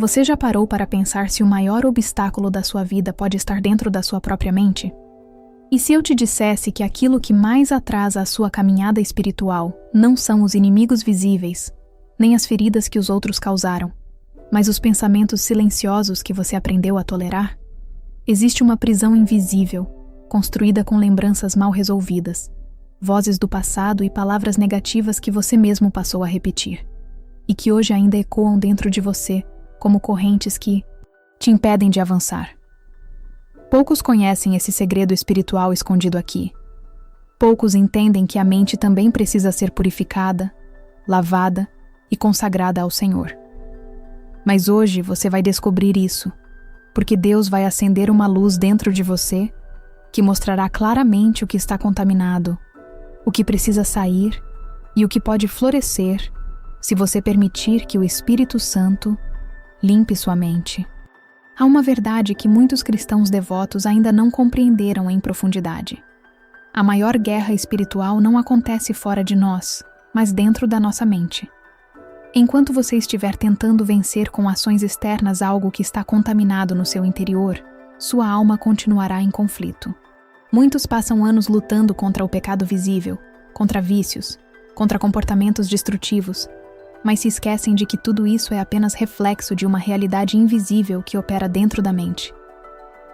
Você já parou para pensar se o maior obstáculo da sua vida pode estar dentro da sua própria mente? E se eu te dissesse que aquilo que mais atrasa a sua caminhada espiritual não são os inimigos visíveis, nem as feridas que os outros causaram, mas os pensamentos silenciosos que você aprendeu a tolerar? Existe uma prisão invisível, construída com lembranças mal resolvidas, vozes do passado e palavras negativas que você mesmo passou a repetir, e que hoje ainda ecoam dentro de você como correntes que te impedem de avançar. Poucos conhecem esse segredo espiritual escondido aqui. Poucos entendem que a mente também precisa ser purificada, lavada e consagrada ao Senhor. Mas hoje você vai descobrir isso, porque Deus vai acender uma luz dentro de você que mostrará claramente o que está contaminado, o que precisa sair e o que pode florescer se você permitir que o Espírito Santo limpe sua mente. Há uma verdade que muitos cristãos devotos ainda não compreenderam em profundidade. A maior guerra espiritual não acontece fora de nós, mas dentro da nossa mente. Enquanto você estiver tentando vencer com ações externas algo que está contaminado no seu interior, sua alma continuará em conflito. Muitos passam anos lutando contra o pecado visível, contra vícios, contra comportamentos destrutivos, mas se esquecem de que tudo isso é apenas reflexo de uma realidade invisível que opera dentro da mente.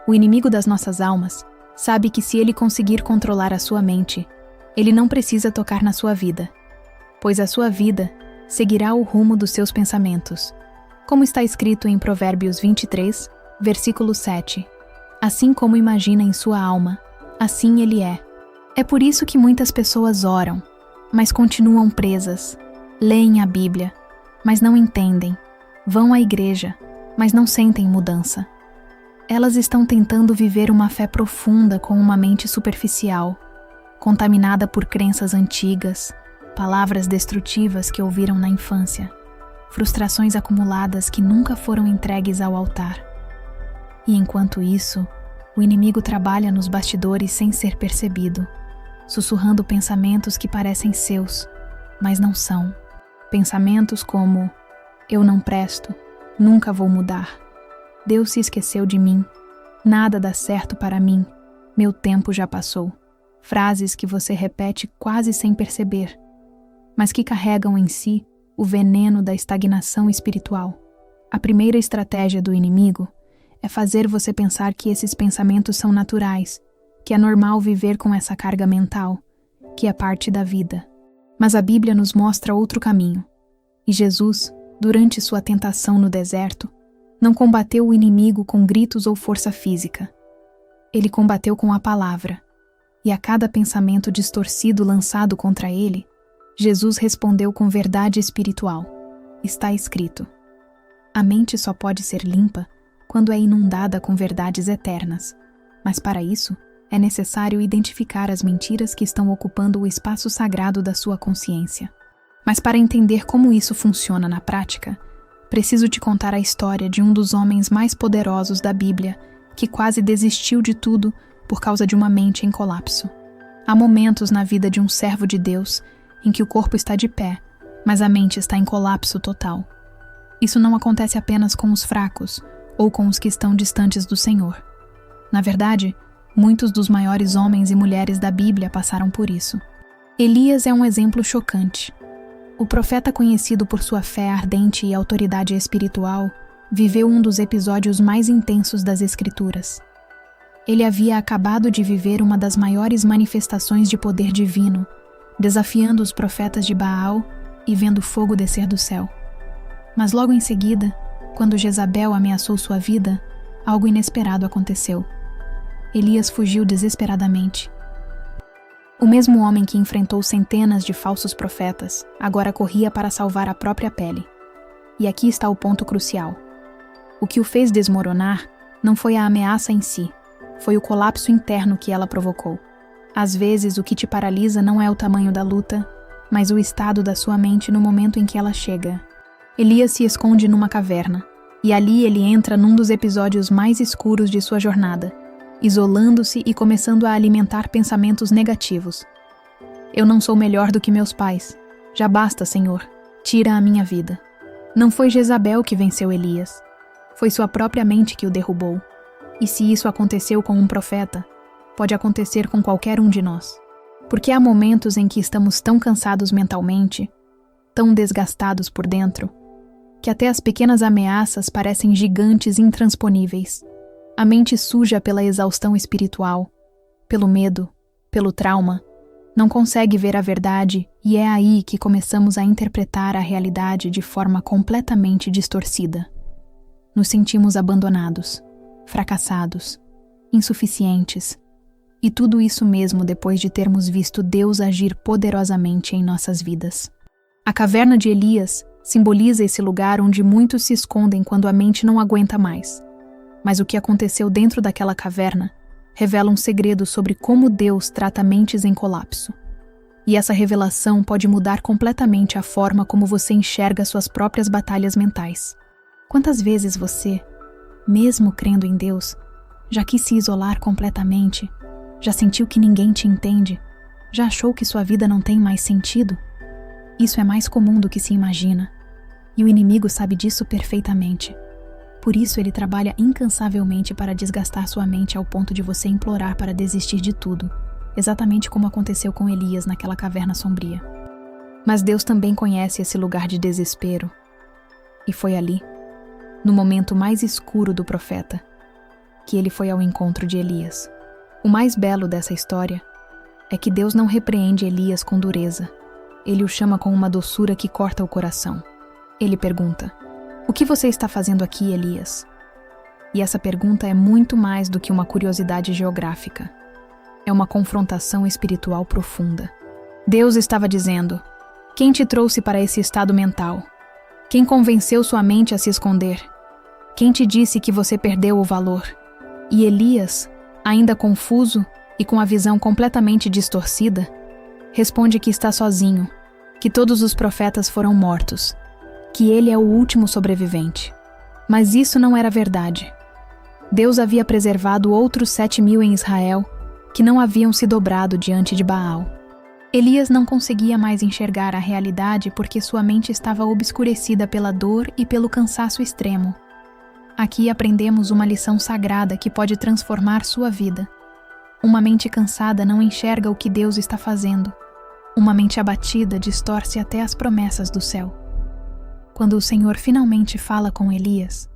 O inimigo das nossas almas sabe que se ele conseguir controlar a sua mente, ele não precisa tocar na sua vida, pois a sua vida seguirá o rumo dos seus pensamentos. Como está escrito em Provérbios 23, versículo 7. Assim como imagina em sua alma, assim ele é. É por isso que muitas pessoas oram, mas continuam presas. Leem a Bíblia, mas não entendem. Vão à igreja, mas não sentem mudança. Elas estão tentando viver uma fé profunda com uma mente superficial, contaminada por crenças antigas, palavras destrutivas que ouviram na infância, frustrações acumuladas que nunca foram entregues ao altar. E enquanto isso, o inimigo trabalha nos bastidores sem ser percebido, sussurrando pensamentos que parecem seus, mas não são. Pensamentos como: eu não presto, nunca vou mudar, Deus se esqueceu de mim, nada dá certo para mim, meu tempo já passou. Frases que você repete quase sem perceber, mas que carregam em si o veneno da estagnação espiritual. A primeira estratégia do inimigo é fazer você pensar que esses pensamentos são naturais, que é normal viver com essa carga mental, que é parte da vida. Mas a Bíblia nos mostra outro caminho. E Jesus, durante sua tentação no deserto, não combateu o inimigo com gritos ou força física. Ele combateu com a palavra. E a cada pensamento distorcido lançado contra ele, Jesus respondeu com verdade espiritual. Está escrito: a mente só pode ser limpa quando é inundada com verdades eternas. Mas para isso, é necessário identificar as mentiras que estão ocupando o espaço sagrado da sua consciência. Mas para entender como isso funciona na prática, preciso te contar a história de um dos homens mais poderosos da Bíblia, que quase desistiu de tudo por causa de uma mente em colapso. Há momentos na vida de um servo de Deus em que o corpo está de pé, mas a mente está em colapso total. Isso não acontece apenas com os fracos ou com os que estão distantes do Senhor. Na verdade, muitos dos maiores homens e mulheres da Bíblia passaram por isso. Elias é um exemplo chocante. O profeta, conhecido por sua fé ardente e autoridade espiritual, viveu um dos episódios mais intensos das Escrituras. Ele havia acabado de viver uma das maiores manifestações de poder divino, desafiando os profetas de Baal e vendo fogo descer do céu. Mas logo em seguida, quando Jezabel ameaçou sua vida, algo inesperado aconteceu. Elias fugiu desesperadamente. O mesmo homem que enfrentou centenas de falsos profetas, agora corria para salvar a própria pele. E aqui está o ponto crucial. O que o fez desmoronar não foi a ameaça em si, foi o colapso interno que ela provocou. Às vezes, o que te paralisa não é o tamanho da luta, mas o estado da sua mente no momento em que ela chega. Elias se esconde numa caverna, e ali ele entra num dos episódios mais escuros de sua jornada, isolando-se e começando a alimentar pensamentos negativos. Eu não sou melhor do que meus pais. Já basta, Senhor. Tira a minha vida. Não foi Jezabel que venceu Elias. Foi sua própria mente que o derrubou. E se isso aconteceu com um profeta, pode acontecer com qualquer um de nós. Porque há momentos em que estamos tão cansados mentalmente, tão desgastados por dentro, que até as pequenas ameaças parecem gigantes intransponíveis. A mente suja pela exaustão espiritual, pelo medo, pelo trauma, não consegue ver a verdade e é aí que começamos a interpretar a realidade de forma completamente distorcida. Nos sentimos abandonados, fracassados, insuficientes, e tudo isso mesmo depois de termos visto Deus agir poderosamente em nossas vidas. A caverna de Elias simboliza esse lugar onde muitos se escondem quando a mente não aguenta mais. Mas o que aconteceu dentro daquela caverna revela um segredo sobre como Deus trata mentes em colapso. E essa revelação pode mudar completamente a forma como você enxerga suas próprias batalhas mentais. Quantas vezes você, mesmo crendo em Deus, já quis se isolar completamente? Já sentiu que ninguém te entende? Já achou que sua vida não tem mais sentido? Isso é mais comum do que se imagina. E o inimigo sabe disso perfeitamente. Por isso ele trabalha incansavelmente para desgastar sua mente ao ponto de você implorar para desistir de tudo, exatamente como aconteceu com Elias naquela caverna sombria. Mas Deus também conhece esse lugar de desespero. E foi ali, no momento mais escuro do profeta, que ele foi ao encontro de Elias. O mais belo dessa história é que Deus não repreende Elias com dureza. Ele o chama com uma doçura que corta o coração. Ele pergunta: "O que você está fazendo aqui, Elias?" E essa pergunta é muito mais do que uma curiosidade geográfica. É uma confrontação espiritual profunda. Deus estava dizendo: quem te trouxe para esse estado mental? Quem convenceu sua mente a se esconder? Quem te disse que você perdeu o valor? E Elias, ainda confuso e com a visão completamente distorcida, responde que está sozinho, que todos os profetas foram mortos, que ele é o último sobrevivente. Mas isso não era verdade. Deus havia preservado outros 7.000 em Israel que não haviam se dobrado diante de Baal. Elias não conseguia mais enxergar a realidade porque sua mente estava obscurecida pela dor e pelo cansaço extremo. Aqui aprendemos uma lição sagrada que pode transformar sua vida. Uma mente cansada não enxerga o que Deus está fazendo. Uma mente abatida distorce até as promessas do céu. Quando o Senhor finalmente fala com Elias,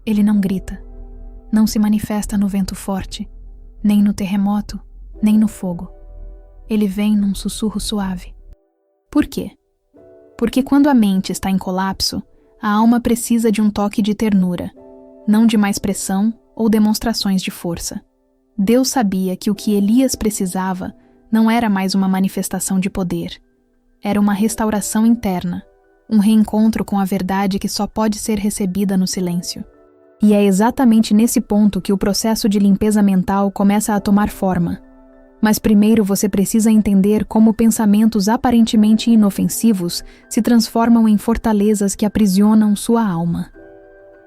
ele não grita, não se manifesta no vento forte, nem no terremoto, nem no fogo. Ele vem num sussurro suave. Por quê? Porque quando a mente está em colapso, a alma precisa de um toque de ternura, não de mais pressão ou demonstrações de força. Deus sabia que o que Elias precisava não era mais uma manifestação de poder. Era uma restauração interna, um reencontro com a verdade que só pode ser recebida no silêncio. E é exatamente nesse ponto que o processo de limpeza mental começa a tomar forma. Mas primeiro você precisa entender como pensamentos aparentemente inofensivos se transformam em fortalezas que aprisionam sua alma.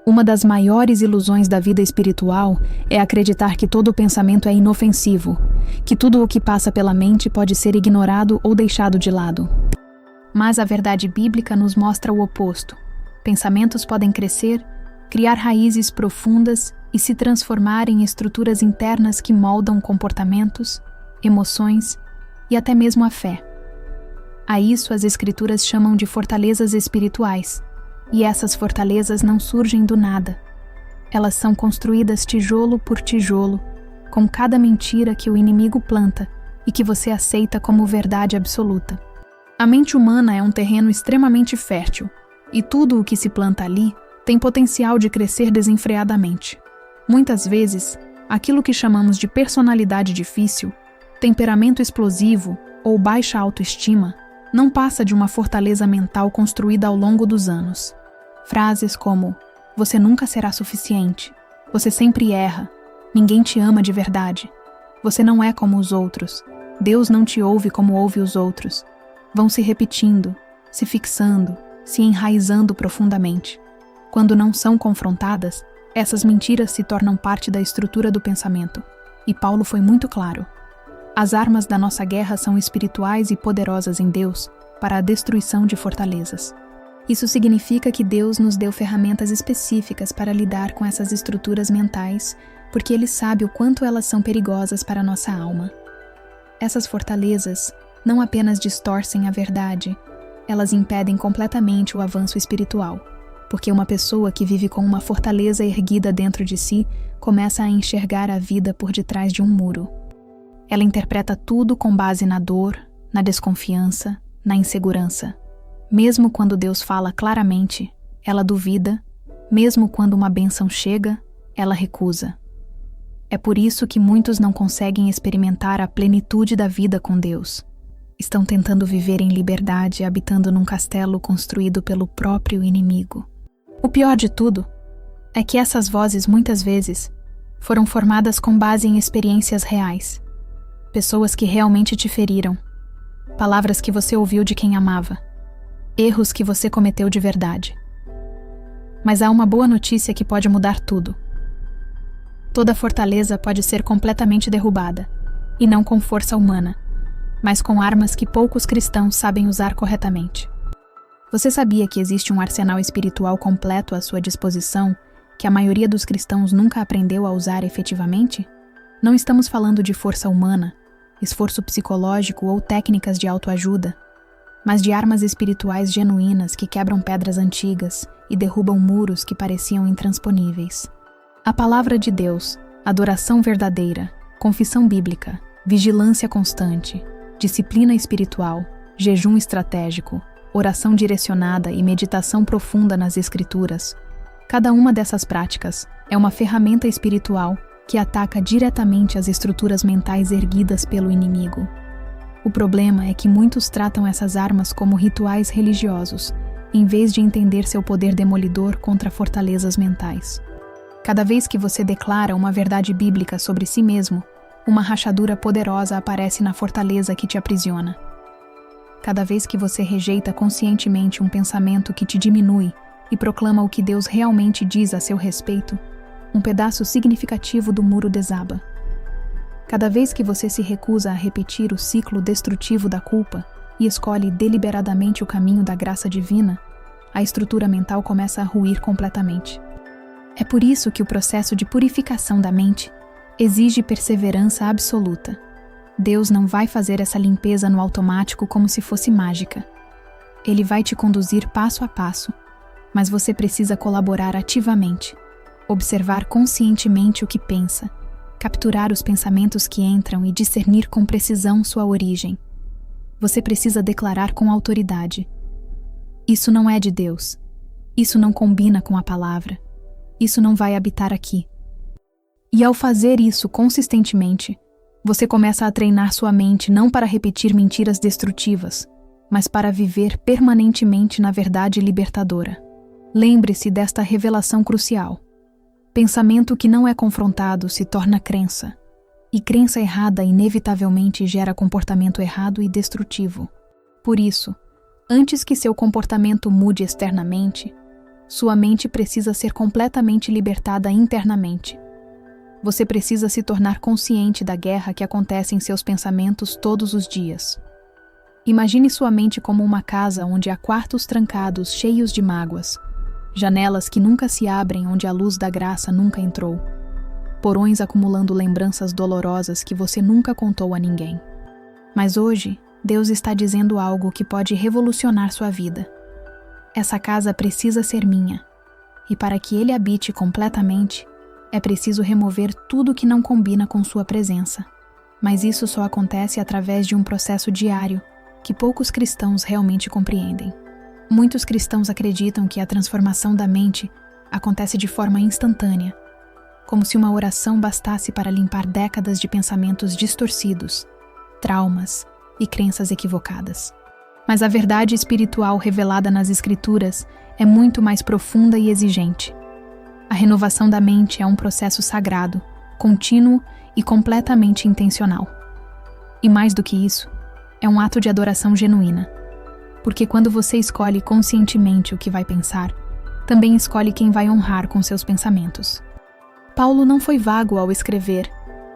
Uma das maiores ilusões da vida espiritual é acreditar que todo pensamento é inofensivo, que tudo o que passa pela mente pode ser ignorado ou deixado de lado. Mas a verdade bíblica nos mostra o oposto. Pensamentos podem crescer, criar raízes profundas e se transformar em estruturas internas que moldam comportamentos, emoções e até mesmo a fé. A isso as Escrituras chamam de fortalezas espirituais. E essas fortalezas não surgem do nada. Elas são construídas tijolo por tijolo, com cada mentira que o inimigo planta e que você aceita como verdade absoluta. A mente humana é um terreno extremamente fértil, e tudo o que se planta ali tem potencial de crescer desenfreadamente. Muitas vezes, aquilo que chamamos de personalidade difícil, temperamento explosivo ou baixa autoestima não passa de uma fortaleza mental construída ao longo dos anos. Frases como: você nunca será suficiente, você sempre erra, ninguém te ama de verdade, você não é como os outros, Deus não te ouve como ouve os outros, vão se repetindo, se fixando, se enraizando profundamente. Quando não são confrontadas, essas mentiras se tornam parte da estrutura do pensamento. E Paulo foi muito claro. As armas da nossa guerra são espirituais e poderosas em Deus para a destruição de fortalezas. Isso significa que Deus nos deu ferramentas específicas para lidar com essas estruturas mentais, porque Ele sabe o quanto elas são perigosas para a nossa alma. Essas fortalezas não apenas distorcem a verdade, elas impedem completamente o avanço espiritual, porque uma pessoa que vive com uma fortaleza erguida dentro de si começa a enxergar a vida por detrás de um muro. Ela interpreta tudo com base na dor, na desconfiança, na insegurança. Mesmo quando Deus fala claramente, ela duvida, mesmo quando uma bênção chega, ela recusa. É por isso que muitos não conseguem experimentar a plenitude da vida com Deus. Estão tentando viver em liberdade, habitando num castelo construído pelo próprio inimigo. O pior de tudo é que essas vozes, muitas vezes, foram formadas com base em experiências reais. Pessoas que realmente te feriram. Palavras que você ouviu de quem amava. Erros que você cometeu de verdade. Mas há uma boa notícia que pode mudar tudo. Toda fortaleza pode ser completamente derrubada, e não com força humana, mas com armas que poucos cristãos sabem usar corretamente. Você sabia que existe um arsenal espiritual completo à sua disposição, que a maioria dos cristãos nunca aprendeu a usar efetivamente? Não estamos falando de força humana, esforço psicológico ou técnicas de autoajuda, mas de armas espirituais genuínas que quebram pedras antigas e derrubam muros que pareciam intransponíveis. A palavra de Deus, adoração verdadeira, confissão bíblica, vigilância constante, disciplina espiritual, jejum estratégico, oração direcionada e meditação profunda nas Escrituras. Cada uma dessas práticas é uma ferramenta espiritual que ataca diretamente as estruturas mentais erguidas pelo inimigo. O problema é que muitos tratam essas armas como rituais religiosos, em vez de entender seu poder demolidor contra fortalezas mentais. Cada vez que você declara uma verdade bíblica sobre si mesmo, uma rachadura poderosa aparece na fortaleza que te aprisiona. Cada vez que você rejeita conscientemente um pensamento que te diminui e proclama o que Deus realmente diz a seu respeito, um pedaço significativo do muro desaba. Cada vez que você se recusa a repetir o ciclo destrutivo da culpa e escolhe deliberadamente o caminho da graça divina, a estrutura mental começa a ruir completamente. É por isso que o processo de purificação da mente exige perseverança absoluta. Deus não vai fazer essa limpeza no automático como se fosse mágica. Ele vai te conduzir passo a passo, mas você precisa colaborar ativamente, observar conscientemente o que pensa, capturar os pensamentos que entram e discernir com precisão sua origem. Você precisa declarar com autoridade: isso não é de Deus. Isso não combina com a palavra. Isso não vai habitar aqui. E ao fazer isso consistentemente, você começa a treinar sua mente não para repetir mentiras destrutivas, mas para viver permanentemente na verdade libertadora. Lembre-se desta revelação crucial. Pensamento que não é confrontado se torna crença, e crença errada inevitavelmente gera comportamento errado e destrutivo. Por isso, antes que seu comportamento mude externamente, sua mente precisa ser completamente libertada internamente. Você precisa se tornar consciente da guerra que acontece em seus pensamentos todos os dias. Imagine sua mente como uma casa onde há quartos trancados cheios de mágoas, janelas que nunca se abrem onde a luz da graça nunca entrou, porões acumulando lembranças dolorosas que você nunca contou a ninguém. Mas hoje, Deus está dizendo algo que pode revolucionar sua vida. Essa casa precisa ser minha, e para que Ele habite completamente, é preciso remover tudo que não combina com sua presença. Mas isso só acontece através de um processo diário, que poucos cristãos realmente compreendem. Muitos cristãos acreditam que a transformação da mente acontece de forma instantânea, como se uma oração bastasse para limpar décadas de pensamentos distorcidos, traumas e crenças equivocadas. Mas a verdade espiritual revelada nas Escrituras é muito mais profunda e exigente. A renovação da mente é um processo sagrado, contínuo e completamente intencional. E mais do que isso, é um ato de adoração genuína. Porque quando você escolhe conscientemente o que vai pensar, também escolhe quem vai honrar com seus pensamentos. Paulo não foi vago ao escrever: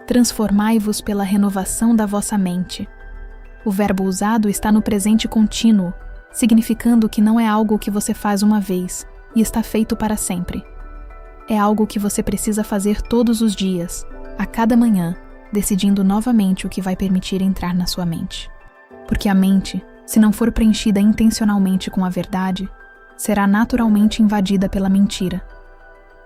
transformai-vos pela renovação da vossa mente. O verbo usado está no presente contínuo, significando que não é algo que você faz uma vez e está feito para sempre. É algo que você precisa fazer todos os dias, a cada manhã, decidindo novamente o que vai permitir entrar na sua mente. Porque a mente, se não for preenchida intencionalmente com a verdade, será naturalmente invadida pela mentira.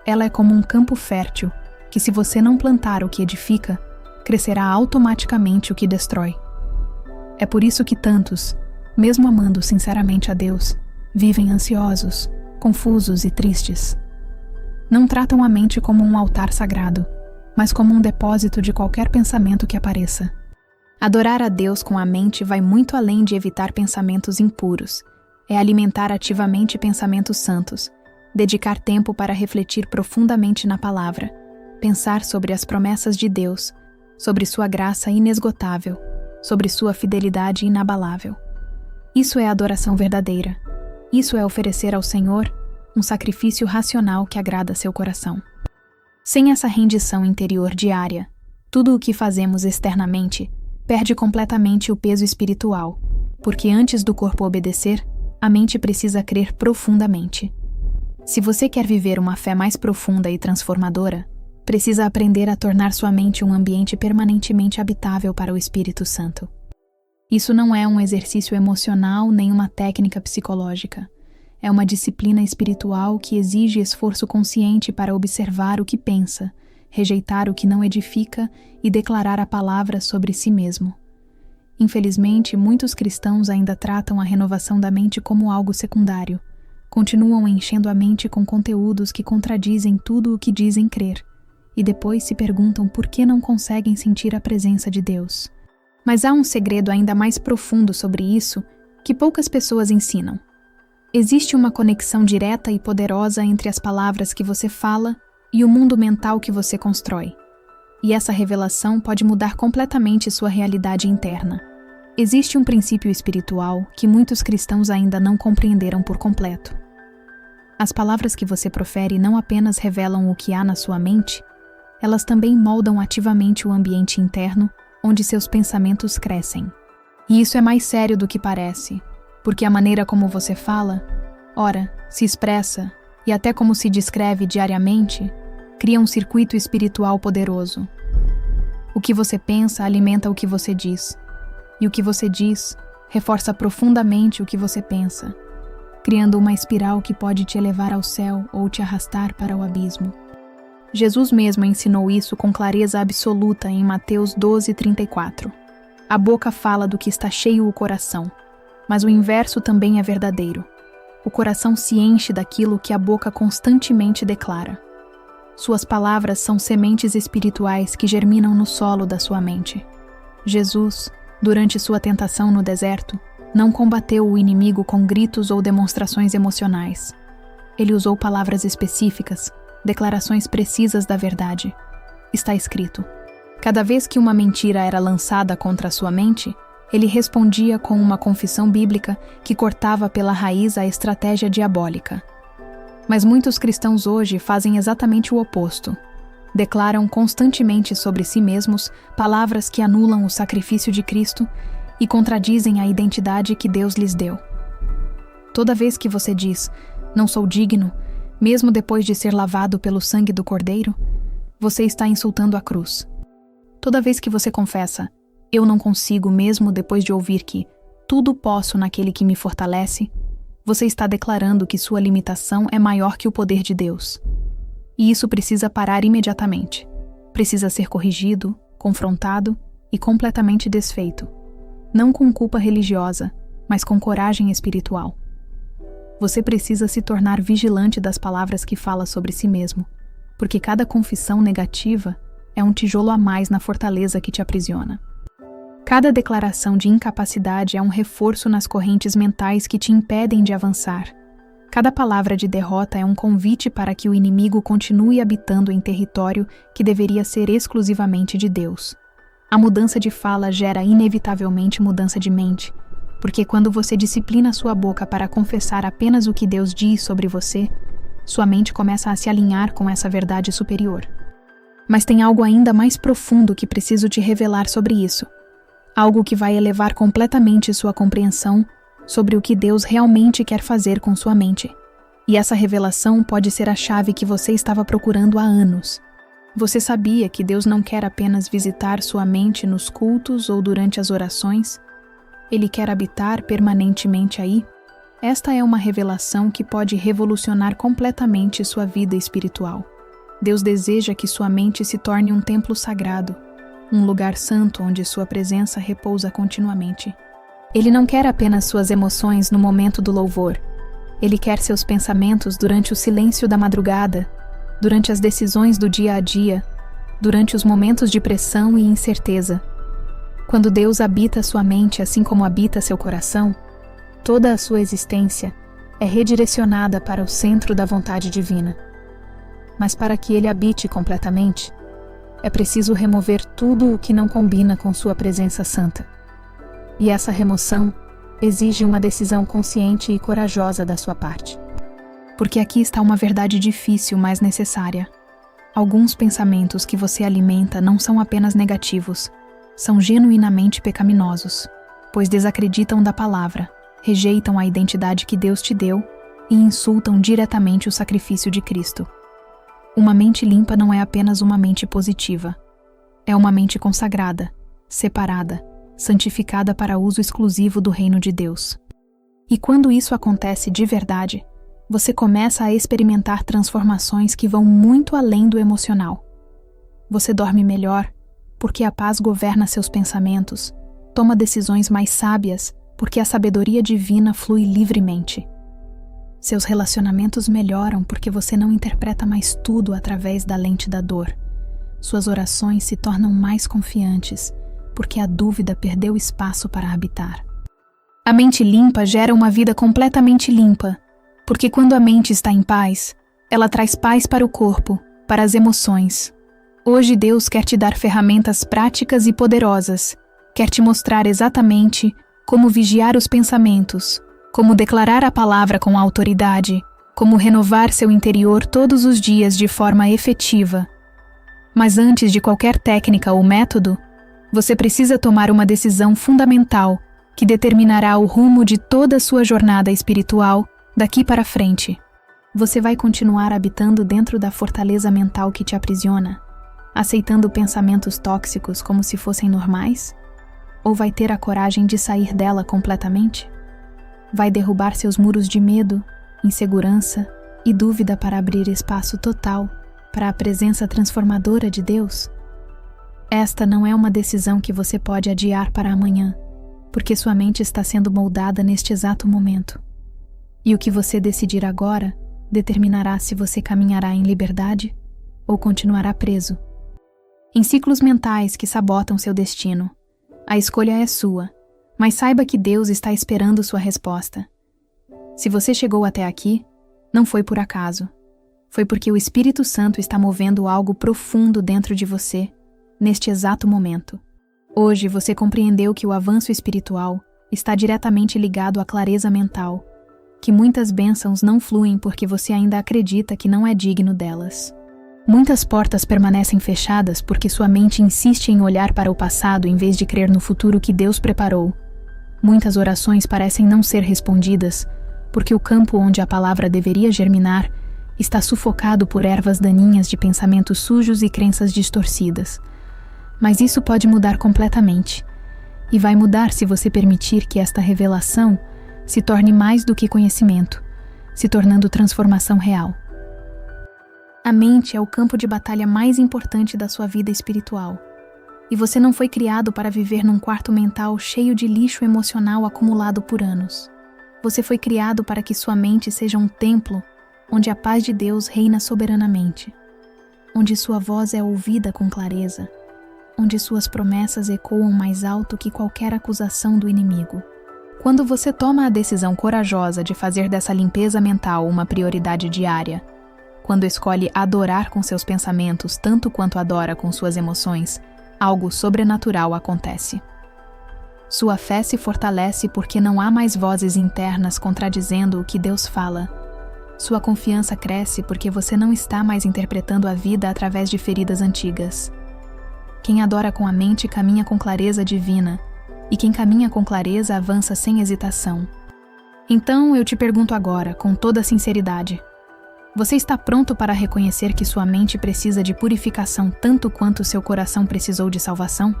Ela é como um campo fértil, que se você não plantar o que edifica, crescerá automaticamente o que destrói. É por isso que tantos, mesmo amando sinceramente a Deus, vivem ansiosos, confusos e tristes. Não tratam a mente como um altar sagrado, mas como um depósito de qualquer pensamento que apareça. Adorar a Deus com a mente vai muito além de evitar pensamentos impuros. É alimentar ativamente pensamentos santos, dedicar tempo para refletir profundamente na palavra, pensar sobre as promessas de Deus, sobre sua graça inesgotável, sobre sua fidelidade inabalável. Isso é adoração verdadeira. Isso é oferecer ao Senhor um sacrifício racional que agrada seu coração. Sem essa rendição interior diária, tudo o que fazemos externamente perde completamente o peso espiritual, porque antes do corpo obedecer, a mente precisa crer profundamente. Se você quer viver uma fé mais profunda e transformadora, precisa aprender a tornar sua mente um ambiente permanentemente habitável para o Espírito Santo. Isso não é um exercício emocional nem uma técnica psicológica. É uma disciplina espiritual que exige esforço consciente para observar o que pensa, rejeitar o que não edifica e declarar a palavra sobre si mesmo. Infelizmente, muitos cristãos ainda tratam a renovação da mente como algo secundário. Continuam enchendo a mente com conteúdos que contradizem tudo o que dizem crer, e depois se perguntam por que não conseguem sentir a presença de Deus. Mas há um segredo ainda mais profundo sobre isso que poucas pessoas ensinam. Existe uma conexão direta e poderosa entre as palavras que você fala e o mundo mental que você constrói. E essa revelação pode mudar completamente sua realidade interna. Existe um princípio espiritual que muitos cristãos ainda não compreenderam por completo. As palavras que você profere não apenas revelam o que há na sua mente, elas também moldam ativamente o ambiente interno onde seus pensamentos crescem. E isso é mais sério do que parece, porque a maneira como você fala, ora, se expressa e até como se descreve diariamente, cria um circuito espiritual poderoso. O que você pensa alimenta o que você diz, e o que você diz reforça profundamente o que você pensa, criando uma espiral que pode te elevar ao céu ou te arrastar para o abismo. Jesus mesmo ensinou isso com clareza absoluta em Mateus 12:34. A boca fala do que está cheio o coração, mas o inverso também é verdadeiro. O coração se enche daquilo que a boca constantemente declara. Suas palavras são sementes espirituais que germinam no solo da sua mente. Jesus, durante sua tentação no deserto, não combateu o inimigo com gritos ou demonstrações emocionais. Ele usou palavras específicas, declarações precisas da verdade. Está escrito: cada vez que uma mentira era lançada contra a sua mente, ele respondia com uma confissão bíblica que cortava pela raiz a estratégia diabólica. Mas muitos cristãos hoje fazem exatamente o oposto. Declaram constantemente sobre si mesmos palavras que anulam o sacrifício de Cristo e contradizem a identidade que Deus lhes deu. Toda vez que você diz, não sou digno, mesmo depois de ser lavado pelo sangue do Cordeiro, você está insultando a cruz. Toda vez que você confessa, eu não consigo mesmo depois de ouvir que tudo posso naquele que me fortalece, você está declarando que sua limitação é maior que o poder de Deus. E isso precisa parar imediatamente. Precisa ser corrigido, confrontado e completamente desfeito. Não com culpa religiosa, mas com coragem espiritual. Você precisa se tornar vigilante das palavras que fala sobre si mesmo, porque cada confissão negativa é um tijolo a mais na fortaleza que te aprisiona. Cada declaração de incapacidade é um reforço nas correntes mentais que te impedem de avançar. Cada palavra de derrota é um convite para que o inimigo continue habitando em território que deveria ser exclusivamente de Deus. A mudança de fala gera inevitavelmente mudança de mente, porque quando você disciplina sua boca para confessar apenas o que Deus diz sobre você, sua mente começa a se alinhar com essa verdade superior. Mas tem algo ainda mais profundo que preciso te revelar sobre isso. Algo que vai elevar completamente sua compreensão sobre o que Deus realmente quer fazer com sua mente. E essa revelação pode ser a chave que você estava procurando há anos. Você sabia que Deus não quer apenas visitar sua mente nos cultos ou durante as orações? Ele quer habitar permanentemente aí? Esta é uma revelação que pode revolucionar completamente sua vida espiritual. Deus deseja que sua mente se torne um templo sagrado, um lugar santo onde sua presença repousa continuamente. Ele não quer apenas suas emoções no momento do louvor. Ele quer seus pensamentos durante o silêncio da madrugada, durante as decisões do dia a dia, durante os momentos de pressão e incerteza. Quando Deus habita sua mente assim como habita seu coração, toda a sua existência é redirecionada para o centro da vontade divina. Mas para que Ele habite completamente, é preciso remover tudo o que não combina com sua presença santa. E essa remoção exige uma decisão consciente e corajosa da sua parte. Porque aqui está uma verdade difícil, mas necessária. Alguns pensamentos que você alimenta não são apenas negativos, são genuinamente pecaminosos, pois desacreditam da palavra, rejeitam a identidade que Deus te deu e insultam diretamente o sacrifício de Cristo. Uma mente limpa não é apenas uma mente positiva. É uma mente consagrada, separada, santificada para uso exclusivo do reino de Deus. E quando isso acontece de verdade, você começa a experimentar transformações que vão muito além do emocional. Você dorme melhor, porque a paz governa seus pensamentos, toma decisões mais sábias, porque a sabedoria divina flui livremente. Seus relacionamentos melhoram porque você não interpreta mais tudo através da lente da dor. Suas orações se tornam mais confiantes, porque a dúvida perdeu espaço para habitar. A mente limpa gera uma vida completamente limpa, porque quando a mente está em paz, ela traz paz para o corpo, para as emoções. Hoje Deus quer te dar ferramentas práticas e poderosas, quer te mostrar exatamente como vigiar os pensamentos, como declarar a palavra com autoridade, como renovar seu interior todos os dias de forma efetiva. Mas antes de qualquer técnica ou método, você precisa tomar uma decisão fundamental que determinará o rumo de toda a sua jornada espiritual daqui para frente. Você vai continuar habitando dentro da fortaleza mental que te aprisiona, aceitando pensamentos tóxicos como se fossem normais? Ou vai ter a coragem de sair dela completamente? Vai derrubar seus muros de medo, insegurança e dúvida para abrir espaço total para a presença transformadora de Deus? Esta não é uma decisão que você pode adiar para amanhã, porque sua mente está sendo moldada neste exato momento. E o que você decidir agora determinará se você caminhará em liberdade ou continuará preso. Em ciclos mentais que sabotam seu destino, a escolha é sua, mas saiba que Deus está esperando sua resposta. Se você chegou até aqui, não foi por acaso. Foi porque o Espírito Santo está movendo algo profundo dentro de você, neste exato momento. Hoje você compreendeu que o avanço espiritual está diretamente ligado à clareza mental, que muitas bênçãos não fluem porque você ainda acredita que não é digno delas. Muitas portas permanecem fechadas porque sua mente insiste em olhar para o passado em vez de crer no futuro que Deus preparou. Muitas orações parecem não ser respondidas porque o campo onde a palavra deveria germinar está sufocado por ervas daninhas de pensamentos sujos e crenças distorcidas. Mas isso pode mudar completamente, e vai mudar se você permitir que esta revelação se torne mais do que conhecimento, se tornando transformação real. A mente é o campo de batalha mais importante da sua vida espiritual, e você não foi criado para viver num quarto mental cheio de lixo emocional acumulado por anos. Você foi criado para que sua mente seja um templo onde a paz de Deus reina soberanamente, onde sua voz é ouvida com clareza, onde suas promessas ecoam mais alto que qualquer acusação do inimigo. Quando você toma a decisão corajosa de fazer dessa limpeza mental uma prioridade diária, quando escolhe adorar com seus pensamentos tanto quanto adora com suas emoções, algo sobrenatural acontece. Sua fé se fortalece porque não há mais vozes internas contradizendo o que Deus fala. Sua confiança cresce porque você não está mais interpretando a vida através de feridas antigas. Quem adora com a mente caminha com clareza divina, e quem caminha com clareza avança sem hesitação. Então eu te pergunto agora, com toda sinceridade: você está pronto para reconhecer que sua mente precisa de purificação tanto quanto seu coração precisou de salvação?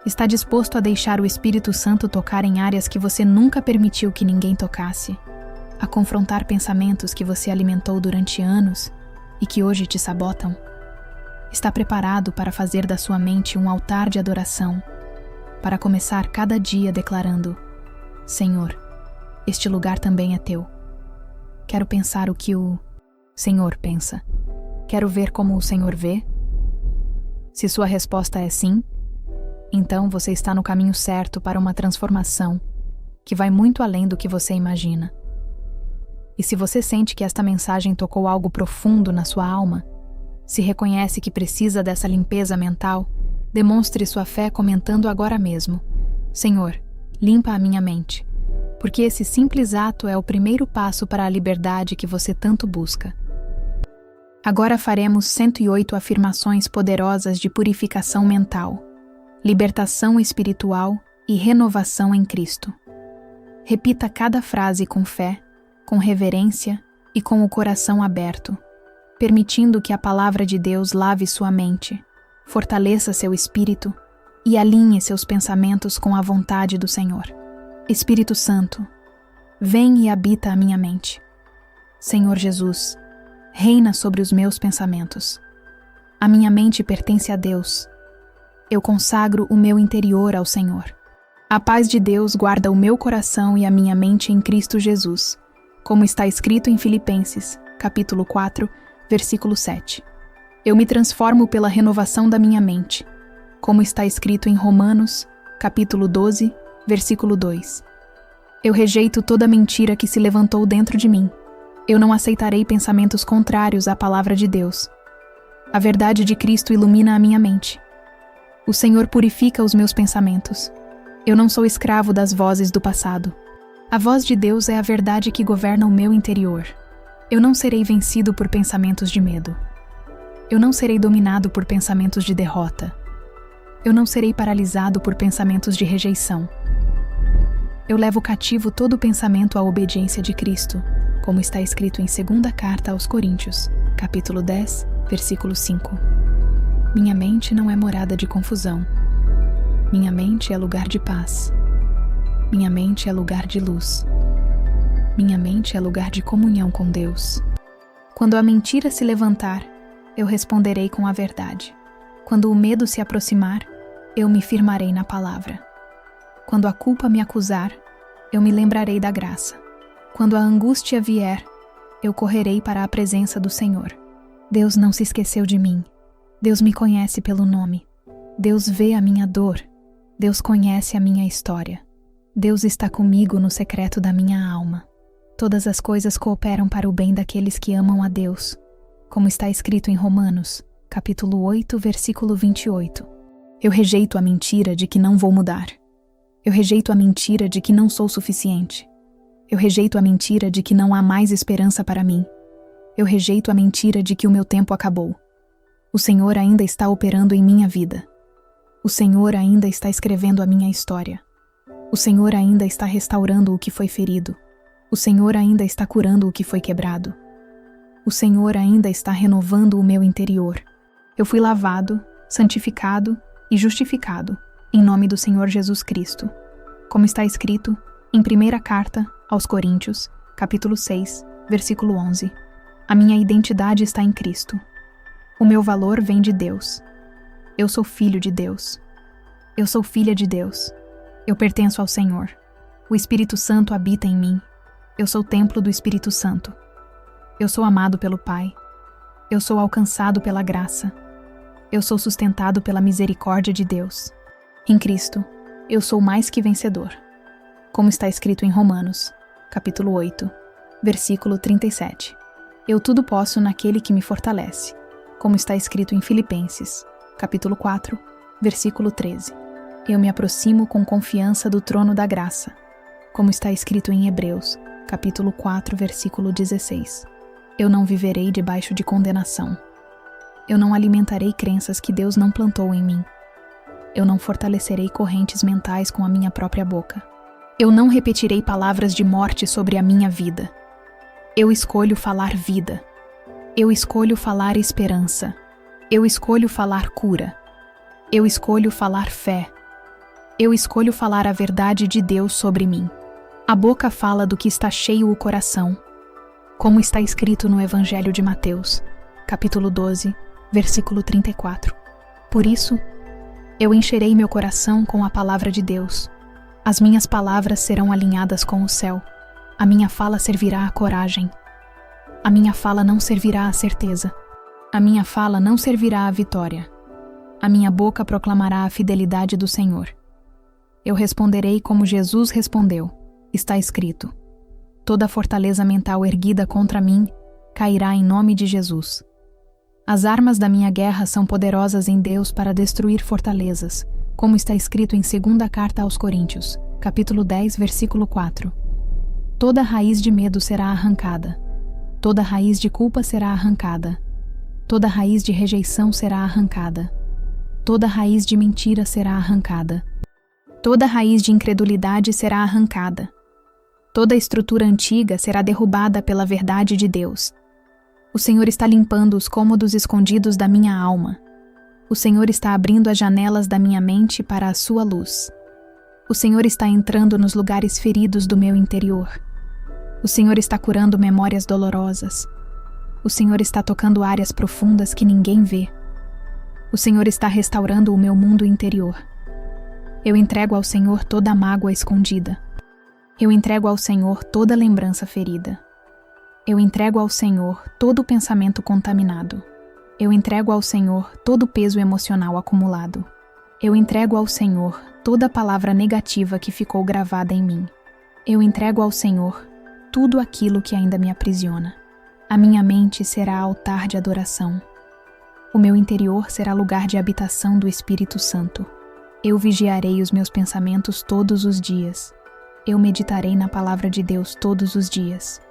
Está disposto a deixar o Espírito Santo tocar em áreas que você nunca permitiu que ninguém tocasse? A confrontar pensamentos que você alimentou durante anos e que hoje te sabotam? Está preparado para fazer da sua mente um altar de adoração, para começar cada dia declarando: Senhor, este lugar também é teu. Quero pensar o que o Senhor pensa. Quero ver como o Senhor vê. Se sua resposta é sim, então você está no caminho certo para uma transformação que vai muito além do que você imagina. E se você sente que esta mensagem tocou algo profundo na sua alma, se reconhece que precisa dessa limpeza mental, demonstre sua fé comentando agora mesmo: Senhor, limpa a minha mente. Porque esse simples ato é o primeiro passo para a liberdade que você tanto busca. Agora faremos 108 afirmações poderosas de purificação mental, libertação espiritual e renovação em Cristo. Repita cada frase com fé, com reverência e com o coração aberto, permitindo que a palavra de Deus lave sua mente, fortaleça seu espírito e alinhe seus pensamentos com a vontade do Senhor. Espírito Santo, vem e habita a minha mente. Senhor Jesus, reina sobre os meus pensamentos. A minha mente pertence a Deus. Eu consagro o meu interior ao Senhor. A paz de Deus guarda o meu coração e a minha mente em Cristo Jesus, como está escrito em Filipenses, capítulo 4, versículo 7. Eu me transformo pela renovação da minha mente, como está escrito em Romanos, capítulo 12, versículo 2. Eu rejeito toda mentira que se levantou dentro de mim. Eu não aceitarei pensamentos contrários à palavra de Deus. A verdade de Cristo ilumina a minha mente. O Senhor purifica os meus pensamentos. Eu não sou escravo das vozes do passado. A voz de Deus é a verdade que governa o meu interior. Eu não serei vencido por pensamentos de medo. Eu não serei dominado por pensamentos de derrota. Eu não serei paralisado por pensamentos de rejeição. Eu levo cativo todo pensamento à obediência de Cristo, como está escrito em 2ª Carta aos Coríntios, capítulo 10, versículo 5. Minha mente não é morada de confusão. Minha mente é lugar de paz. Minha mente é lugar de luz. Minha mente é lugar de comunhão com Deus. Quando a mentira se levantar, eu responderei com a verdade. Quando o medo se aproximar, eu me firmarei na palavra. Quando a culpa me acusar, eu me lembrarei da graça. Quando a angústia vier, eu correrei para a presença do Senhor. Deus não se esqueceu de mim. Deus me conhece pelo nome. Deus vê a minha dor. Deus conhece a minha história. Deus está comigo no secreto da minha alma. Todas as coisas cooperam para o bem daqueles que amam a Deus, como está escrito em Romanos, capítulo 8, versículo 28. Eu rejeito a mentira de que não vou mudar. Eu rejeito a mentira de que não sou suficiente. Eu rejeito a mentira de que não há mais esperança para mim. Eu rejeito a mentira de que o meu tempo acabou. O Senhor ainda está operando em minha vida. O Senhor ainda está escrevendo a minha história. O Senhor ainda está restaurando o que foi ferido. O Senhor ainda está curando o que foi quebrado. O Senhor ainda está renovando o meu interior. Eu fui lavado, santificado e justificado, em nome do Senhor Jesus Cristo. Como está escrito em 1ª Carta aos Coríntios, capítulo 6, versículo 11. A minha identidade está em Cristo. O meu valor vem de Deus. Eu sou filho de Deus. Eu sou filha de Deus. Eu pertenço ao Senhor. O Espírito Santo habita em mim. Eu sou templo do Espírito Santo. Eu sou amado pelo Pai. Eu sou alcançado pela graça. Eu sou sustentado pela misericórdia de Deus. Em Cristo, eu sou mais que vencedor. Como está escrito em Romanos, capítulo 8, versículo 37. Eu tudo posso naquele que me fortalece. Como está escrito em Filipenses, capítulo 4, versículo 13. Eu me aproximo com confiança do trono da graça. Como está escrito em Hebreus, capítulo 4, versículo 16. Eu não viverei debaixo de condenação. Eu não alimentarei crenças que Deus não plantou em mim. Eu não fortalecerei correntes mentais com a minha própria boca. Eu não repetirei palavras de morte sobre a minha vida. Eu escolho falar vida. Eu escolho falar esperança. Eu escolho falar cura. Eu escolho falar fé. Eu escolho falar a verdade de Deus sobre mim. A boca fala do que está cheio o coração, como está escrito no Evangelho de Mateus, capítulo 12, versículo 34. Por isso, eu encherei meu coração com a palavra de Deus. As minhas palavras serão alinhadas com o céu. A minha fala servirá à coragem. A minha fala não servirá à certeza. A minha fala não servirá à vitória. A minha boca proclamará a fidelidade do Senhor. Eu responderei como Jesus respondeu. Está escrito: toda fortaleza mental erguida contra mim cairá em nome de Jesus. As armas da minha guerra são poderosas em Deus para destruir fortalezas, como está escrito em 2ª Carta aos Coríntios, capítulo 10, versículo 4. Toda raiz de medo será arrancada. Toda raiz de culpa será arrancada. Toda raiz de rejeição será arrancada. Toda raiz de mentira será arrancada. Toda raiz de incredulidade será arrancada. Toda estrutura antiga será derrubada pela verdade de Deus. O Senhor está limpando os cômodos escondidos da minha alma. O Senhor está abrindo as janelas da minha mente para a sua luz. O Senhor está entrando nos lugares feridos do meu interior. O Senhor está curando memórias dolorosas. O Senhor está tocando áreas profundas que ninguém vê. O Senhor está restaurando o meu mundo interior. Eu entrego ao Senhor toda a mágoa escondida. Eu entrego ao Senhor toda lembrança ferida. Eu entrego ao Senhor todo pensamento contaminado. Eu entrego ao Senhor todo peso emocional acumulado. Eu entrego ao Senhor toda palavra negativa que ficou gravada em mim. Eu entrego ao Senhor tudo aquilo que ainda me aprisiona. A minha mente será altar de adoração. O meu interior será lugar de habitação do Espírito Santo. Eu vigiarei os meus pensamentos todos os dias. Eu meditarei na palavra de Deus todos os dias.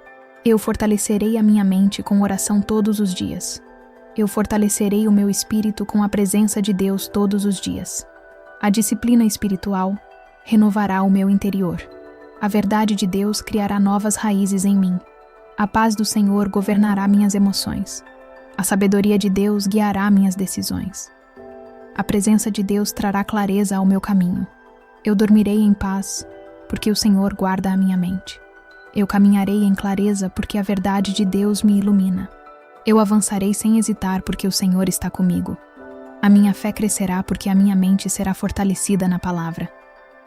Eu fortalecerei a minha mente com oração todos os dias. Eu fortalecerei o meu espírito com a presença de Deus todos os dias. A disciplina espiritual renovará o meu interior. A verdade de Deus criará novas raízes em mim. A paz do Senhor governará minhas emoções. A sabedoria de Deus guiará minhas decisões. A presença de Deus trará clareza ao meu caminho. Eu dormirei em paz, porque o Senhor guarda a minha mente. Eu caminharei em clareza, porque a verdade de Deus me ilumina. Eu avançarei sem hesitar, porque o Senhor está comigo. A minha fé crescerá, porque a minha mente será fortalecida na palavra.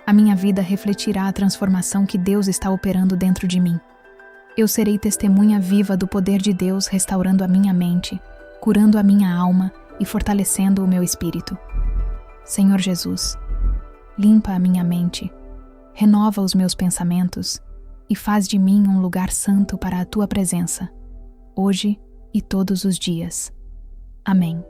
A minha vida refletirá a transformação que Deus está operando dentro de mim. Eu serei testemunha viva do poder de Deus restaurando a minha mente, curando a minha alma e fortalecendo o meu espírito. Senhor Jesus, limpa a minha mente, renova os meus pensamentos e faz de mim um lugar santo para a Tua presença, hoje e todos os dias. Amém.